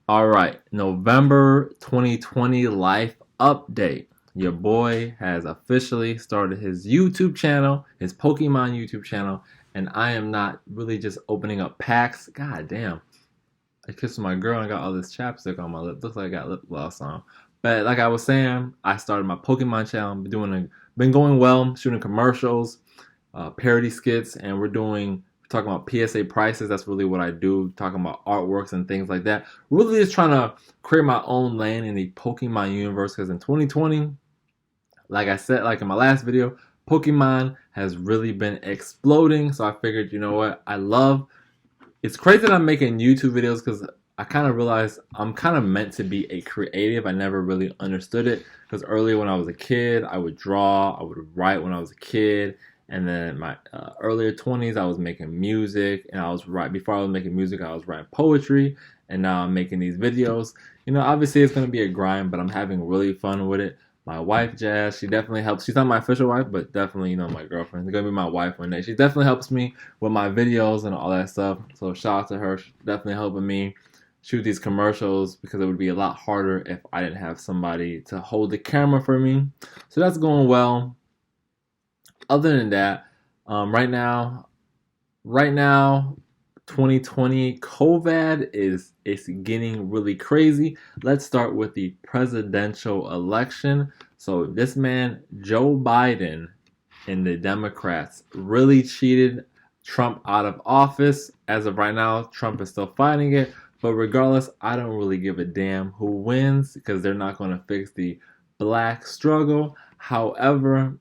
All right, November 2020 life update. Your boy has officially started his YouTube channel, his Pokemon YouTube channel, and I am not really just opening up packs. God damn. I kissed my girl and got all this chapstick on my lip. Looks like I got lip gloss on. But like I was saying, I started my Pokemon channel. Been going well, shooting commercials, parody skits, and we're talking about PSA prices. That's really what I do, talking about artworks and things like that. Really just trying to create my own lane in the Pokemon universe because in 2020, like I said, like in my last video, Pokemon has really been exploding. So I figured, you know what? It's crazy that I'm making YouTube videos because I kind of realized I'm kind of meant to be a creative. I never really understood it because earlier when I was a kid, I would draw, I would write when I was a kid, and then my earlier 20s, I was making music, and before I was making music, I was writing poetry, and now I'm making these videos. Obviously it's gonna be a grind, but I'm having really fun with it. My wife Jazz, she definitely helps. She's not my official wife, but definitely, my girlfriend. She's gonna be my wife one day. She definitely helps me with my videos and all that stuff. So shout out to her. She's definitely helping me shoot these commercials because it would be a lot harder if I didn't have somebody to hold the camera for me. So that's going well. Other than that, right now, 2020 COVID is getting really crazy. Let's start with the presidential election. So this man, Joe Biden, and the Democrats really cheated Trump out of office. As of right now, Trump is still fighting it. But regardless, I don't really give a damn who wins because they're not going to fix the black struggle. However,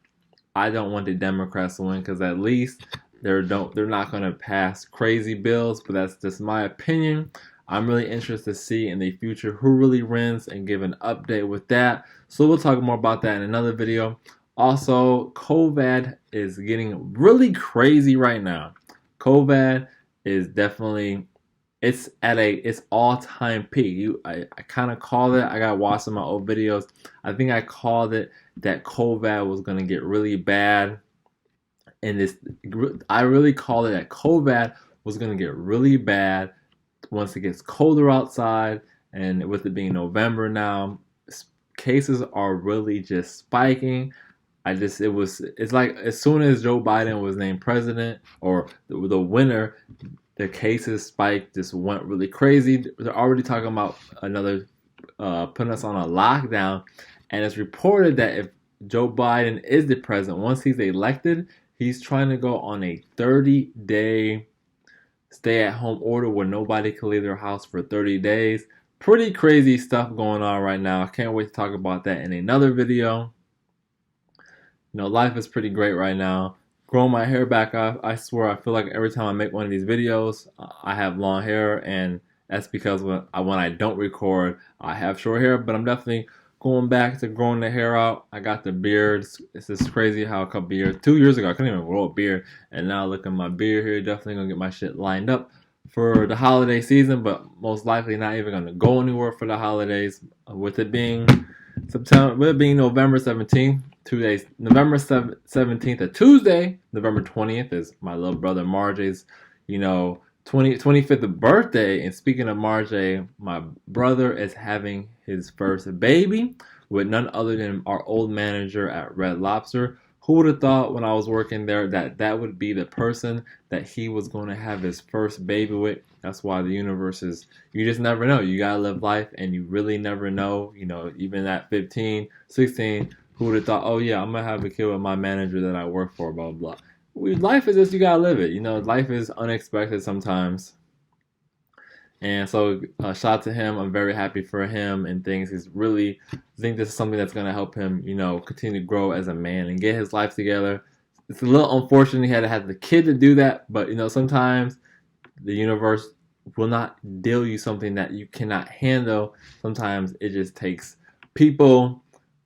I don't want the Democrats to win because at least they're not going to pass crazy bills. But that's just my opinion. I'm really interested to see in the future who really wins and give an update with that. So we'll talk more about that in another video. Also, COVID is getting really crazy right now. COVID is definitely it's at its all-time peak. I kind of called it. I got watched some of my old videos. I think I called it that COVID was gonna get really bad, and I really called it that COVID was gonna get really bad once it gets colder outside, and with it being November now, cases are really just spiking. It's like as soon as Joe Biden was named president or the winner, the cases spiked, just went really crazy. They're already talking about putting us on a lockdown, and it's reported that if Joe Biden is the president, once he's elected, he's trying to go on a 30-day stay-at-home order where nobody can leave their house for 30 days. Pretty crazy stuff going on right now. I can't wait to talk about that in another video. Life is pretty great right now. Growing my hair back, I swear, I feel like every time I make one of these videos, I have long hair, and that's because when I don't record, I have short hair, but I'm definitely going back to growing the hair out. I got the beard. It's just crazy how a couple years, 2 years ago, I couldn't even grow a beard, and now look at my beard here. Definitely gonna get my shit lined up for the holiday season, but most likely not even gonna go anywhere for the holidays. With it being November 17th, 2 days, November 17th, a Tuesday, November 20th is my little brother Marjay's, 25th birthday. And speaking of Marjay, my brother is having his first baby with none other than our old manager at Red Lobster. Who would have thought when I was working there that that would be the person that he was going to have his first baby with? That's why the universe is, you just never know. You got to live life and you really never know. Even at 15, 16, who would have thought, oh yeah, I'm going to have a kid with my manager that I work for, blah, blah, blah. Life is just, you got to live it. Life is unexpected sometimes. And so, shout out to him. I'm very happy for him and things. I think this is something that's going to help him, continue to grow as a man and get his life together. It's a little unfortunate he had to have the kid to do that, but, sometimes the universe will not deal you something that you cannot handle. Sometimes it just takes people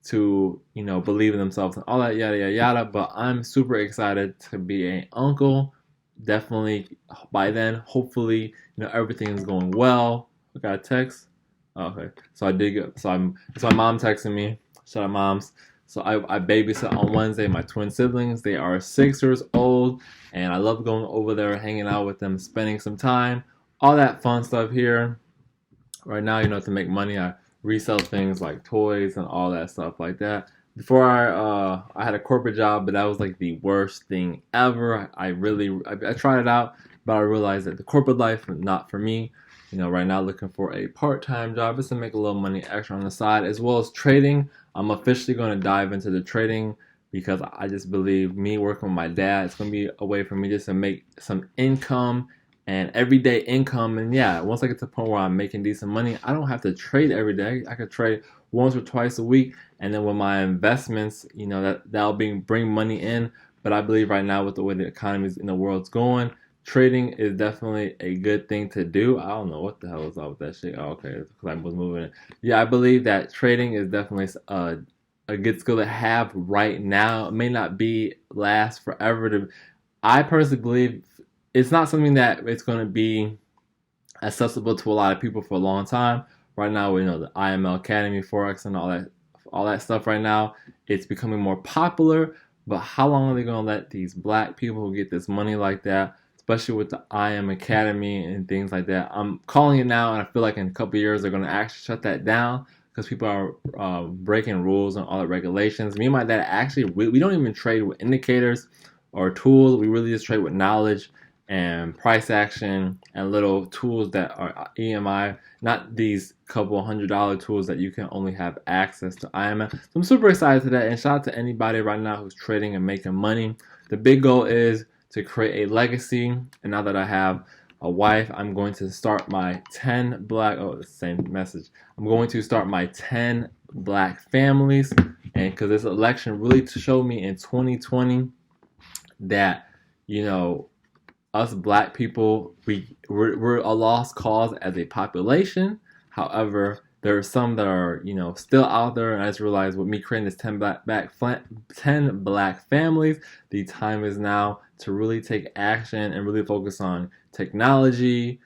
to, believe in themselves and all that, yada, yada, yada. But I'm super excited to be an uncle. Definitely by then, hopefully, everything is going well. I got a text. Oh, okay. So I did get, it's my mom texting me. Shout out moms. So I babysit on Wednesday my twin siblings. They are 6 years old, and I love going over there, hanging out with them, spending some time, all that fun stuff here. right now, to make money, I resell things like toys and all that stuff like that. Before I had a corporate job, but that was like the worst thing ever. I tried it out, but I realized that the corporate life was not for me. Right now looking for a part-time job just to make a little money extra on the side, as well as trading. I'm officially going to dive into the trading because I just believe me working with my dad, it's going to be a way for me just to make some income and everyday income. And yeah, once I get to the point where I'm making decent money, I don't have to trade every day. I could trade once or twice a week, and then with my investments, that'll bring money in. But I believe right now with the way the economy in the world's going, trading is definitely a good thing to do. I don't know what the hell was up with that shit. Oh, okay, because I was moving it. Yeah, I believe that trading is definitely a good skill to have right now. It may not be last forever. I personally believe it's not something that it's going to be accessible to a lot of people for a long time. Right now, we know the IML Academy, Forex, and all that stuff. Right now, it's becoming more popular. But how long are they going to let these black people who get this money like that, especially with the IM Academy and things like that? I'm calling it now, and I feel like in a couple of years they're going to actually shut that down because people are breaking rules and all the regulations. Me and my dad actually we don't even trade with indicators or tools. We really just trade with knowledge and price action and little tools that are EMI, not these couple $100 tools that you can only have access to IMF. So I'm super excited to that, and shout out to anybody right now who's trading and making money. The big goal is to create a legacy, and now that I have a wife, I'm going to start my 10 black, oh, the same message. I'm going to start my 10 black families, and because this election really showed me in 2020 that, us black people, we're a lost cause as a population. However, there are some that are, still out there, and I just realized with me creating this 10 black families, the time is now to really take action and really focus on technology,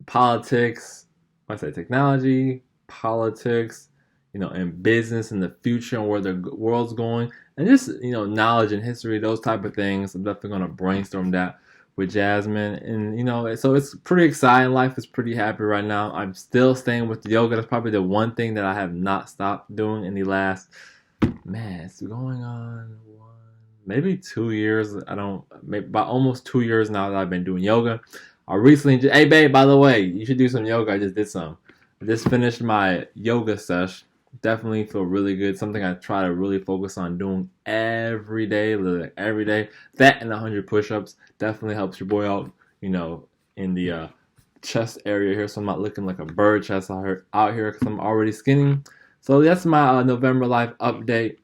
politics. When I say technology, politics, and business in the future and where the world's going, and just knowledge and history, those type of things. I'm definitely gonna brainstorm that with Jasmine, and so it's pretty exciting. Life is pretty happy right now. I'm still staying with the yoga. That's probably the one thing that I have not stopped doing in the last, it's going on maybe 2 years. Maybe about almost 2 years now that I've been doing yoga. I recently, hey babe, by the way, you should do some yoga. I just did some. I just finished my yoga sesh. Definitely feel really good. Something I try to really focus on doing every day, literally every day. That and 100 push-ups definitely helps your boy out, in the chest area here. So I'm not looking like a bird chest out here because I'm already skinny. So that's my November life update.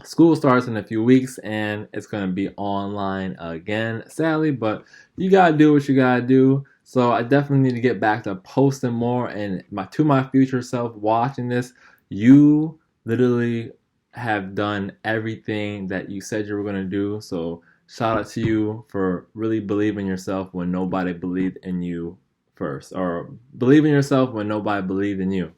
School starts in a few weeks and it's going to be online again, sadly, but you got to do what you got to do. So I definitely need to get back to posting more, and to my future self watching this, you literally have done everything that you said you were going to do. So shout out to you for really believing in yourself when nobody believed in you first, or believe in yourself when nobody believed in you.